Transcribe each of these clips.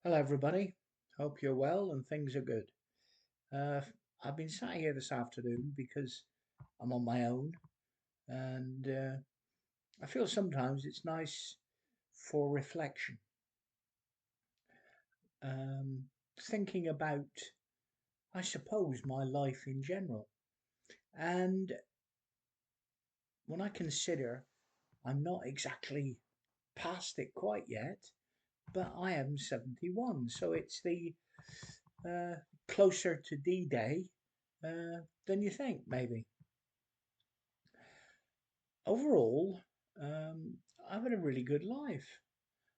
Hello, everybody. Hope you're well and things are good. Uh, I've been sat here this afternoon because I'm on my own, and I feel sometimes it's nice for reflection. Um, Thinking about, I suppose, my life in general. And when I consider I'm not exactly past it quite yet, but I am 71, so it's the uh, closer to D Day than you think, maybe. Overall, I've had a really good life.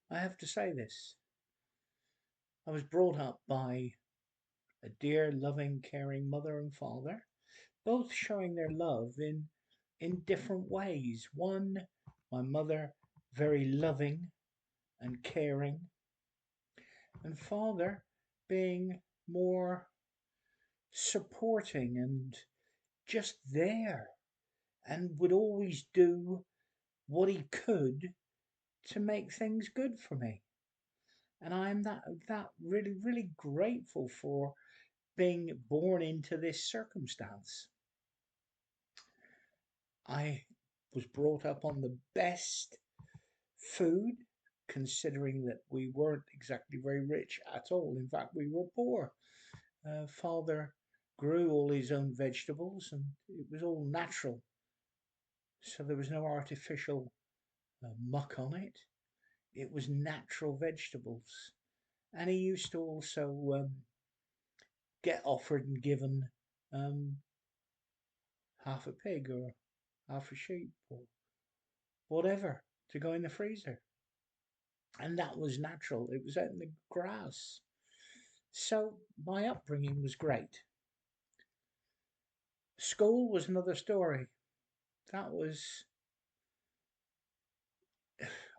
I have to say this. I was brought up by a dear, loving, caring mother and father, both showing their love in different ways. One, my mother, very loving and caring, and father being more supporting and just there and would always do what he could to make things good for me. And I'm that really grateful for being born into this circumstance. I was brought up on the best food, considering that we weren't exactly very rich at all. In fact, we were poor. Father grew all his own vegetables, and it was all natural, so there was no artificial muck on it. It was natural vegetables, and he used to also get offered and given um, half a pig or half a sheep or whatever to go in the freezer. And that was natural. It was out in the grass. So my upbringing was great. School was another story. That was,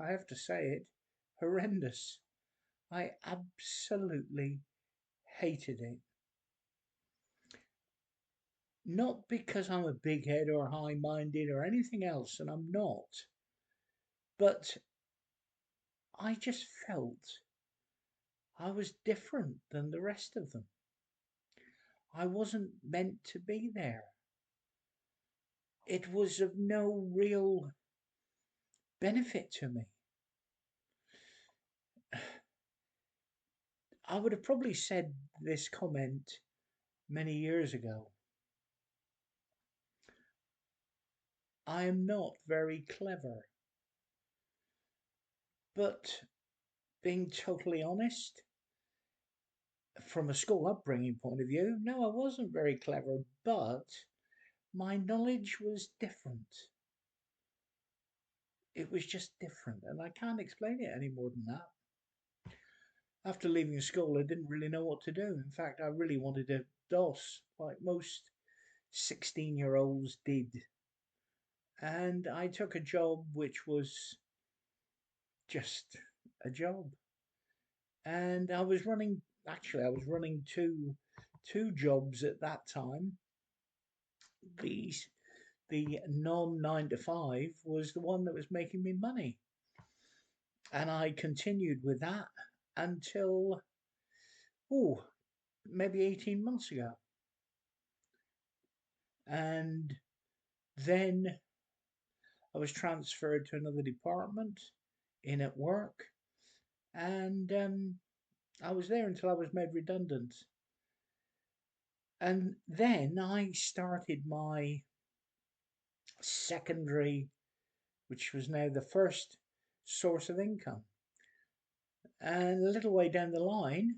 I have to say it, horrendous. I absolutely hated it. Not because I'm a big head or high minded or anything else, and I'm not, but I just felt I was different than the rest of them. I wasn't meant to be there. It was of no real benefit to me. I would have probably said this comment many years ago. I am not very clever, but being totally honest, from a school upbringing point of view, no, I wasn't very clever, but my knowledge was different. It was just different, and I can't explain it any more than that. After leaving school, I didn't really know what to do. In fact, I really wanted a DOS, like most 16-year-olds did. And I took a job which was just a job. And I was running two jobs at that time. The the non 9 to 5 was the one that was making me money. And I continued with that until, oh, maybe 18 months ago. And then I was transferred to another department in at work, and I was there until I was made redundant. And then I started my secondary, which was now the first source of income. And a little way down the line,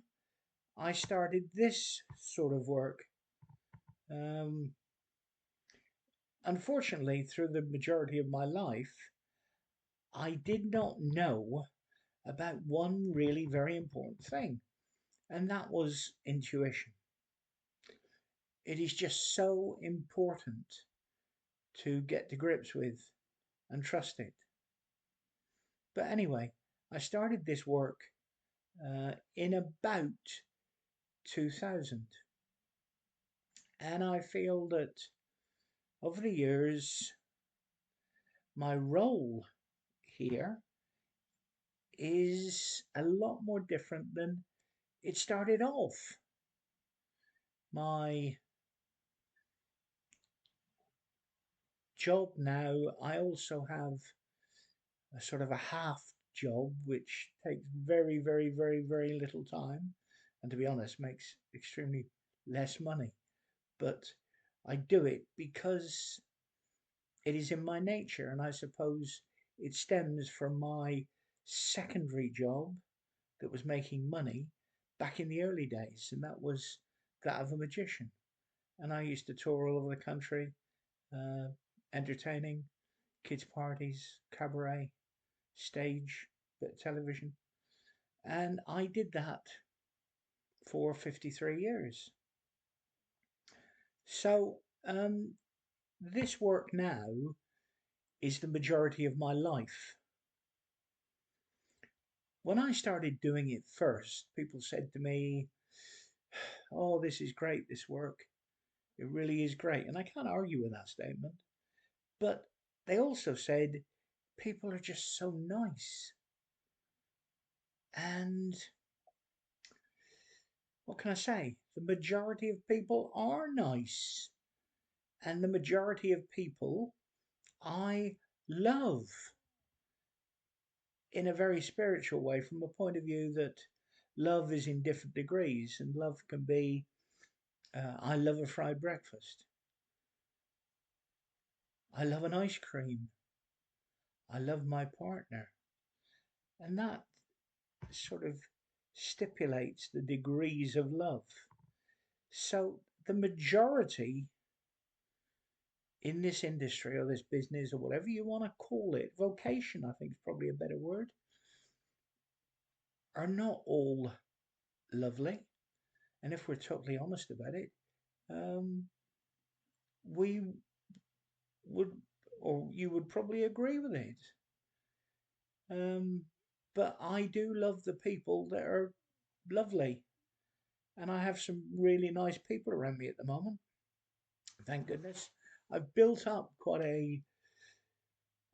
I started this sort of work. Um, Unfortunately, through the majority of my life, I did not know about one really very important thing, and that was intuition. It is just so important to get to grips with and trust it. But anyway, I started this work in about 2000, and I feel that over the years, my role here is a lot more different than it started off my job now. I also have a sort of a half job, which takes very, very, very, very little time, and to be honest, makes extremely less money. But I do it because it is in my nature, and I suppose it stems from my secondary job that was making money back in the early days, and that was that of a magician. And I used to tour all over the country, uh, entertaining, kids' parties, cabaret, stage, bit of television. And I did that for 53 years. So this work now is the majority of my life. When I started doing it first, people said to me, "Oh, this is great, this work. It really is great." And I can't argue with that statement. But they also said, "People are just so nice." And what can I say? The majority of people are nice. And the majority of people I love in a very spiritual way, from a point of view that love is in different degrees, and love can be I love a fried breakfast, I love an ice cream, I love my partner, and that sort of stipulates the degrees of love. So the majority in this industry or this business or whatever you want to call it, vocation, I think is probably a better word, are not all lovely. And if we're totally honest about it, um, we would, or you would probably agree with it. Um, but I do love the people that are lovely, and I have some really nice people around me at the moment. Thank goodness. I've built up quite a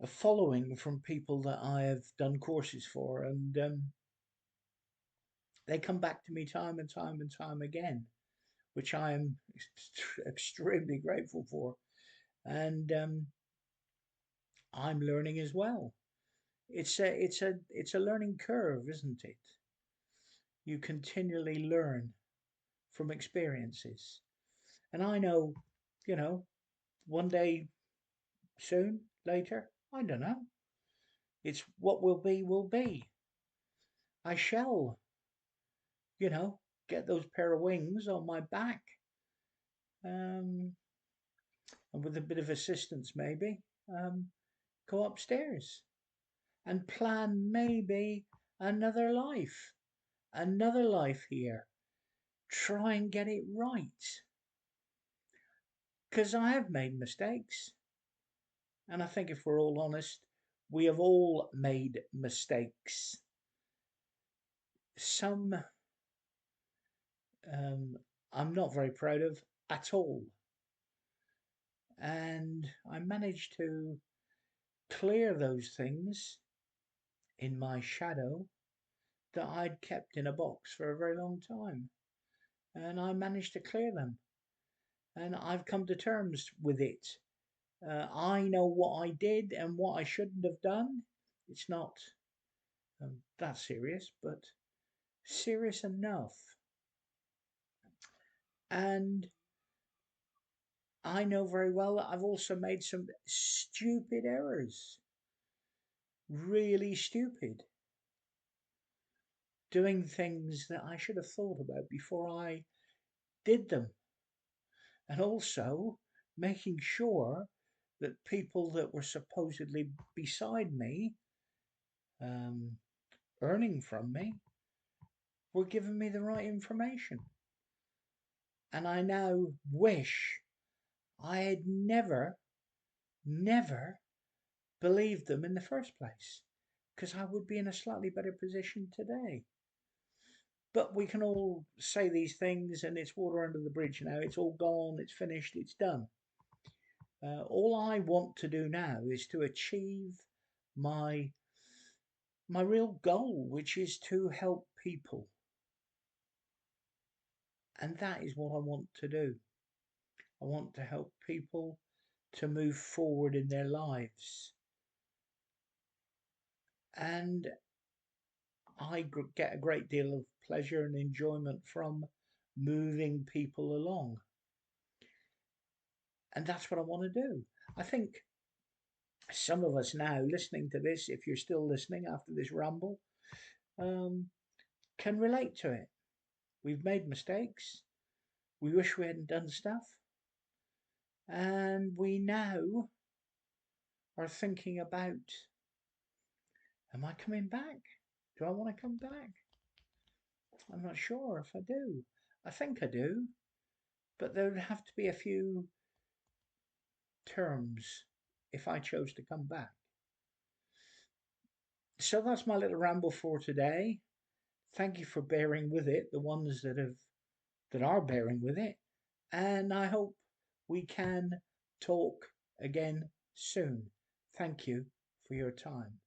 following from people that I have done courses for, and they come back to me time and time and time again, which I am extremely grateful for. And I'm learning as well. It's a learning curve, isn't it? You continually learn from experiences. And I know, you know, one day soon, later, I don't know. It's what will be, will be. I shall, you know, get those pair of wings on my back, um, and with a bit of assistance, maybe, go upstairs and plan maybe another life, another life here. Try and get it right. Because I have made mistakes. And I think if we're all honest, we have all made mistakes. Some um, I'm not very proud of at all. And I managed to clear those things in my shadow that I'd kept in a box for a very long time. And I managed to clear them. And I've come to terms with it. I know what I did and what I shouldn't have done. It's not that serious, but serious enough. And I know very well that I've also made some stupid errors. Really stupid. Doing things that I should have thought about before I did them. And also making sure that people that were supposedly beside me, um, earning from me, were giving me the right information. And I now wish I had never believed them in the first place, because I would be in a slightly better position today. But we can all say these things and it's water under the bridge now. It's all gone, it's finished, it's done. All I want to do now is to achieve my my real goal, which is to help people. And that is what I want to do. I want to help people to move forward in their lives. And get a great deal of pleasure and enjoyment from moving people along. And that's what I want to do. I think some of us now listening to this, if you're still listening after this ramble, um, can relate to it. We've made mistakes. We wish we hadn't done stuff. And we now are thinking about, am I coming back? Do I want to come back? I'm not sure if I do. I think I do. But there would have to be a few terms if I chose to come back. So that's my little ramble for today. Thank you for bearing with it, the ones that are bearing with it, and I hope we can talk again soon. Thank you for your time.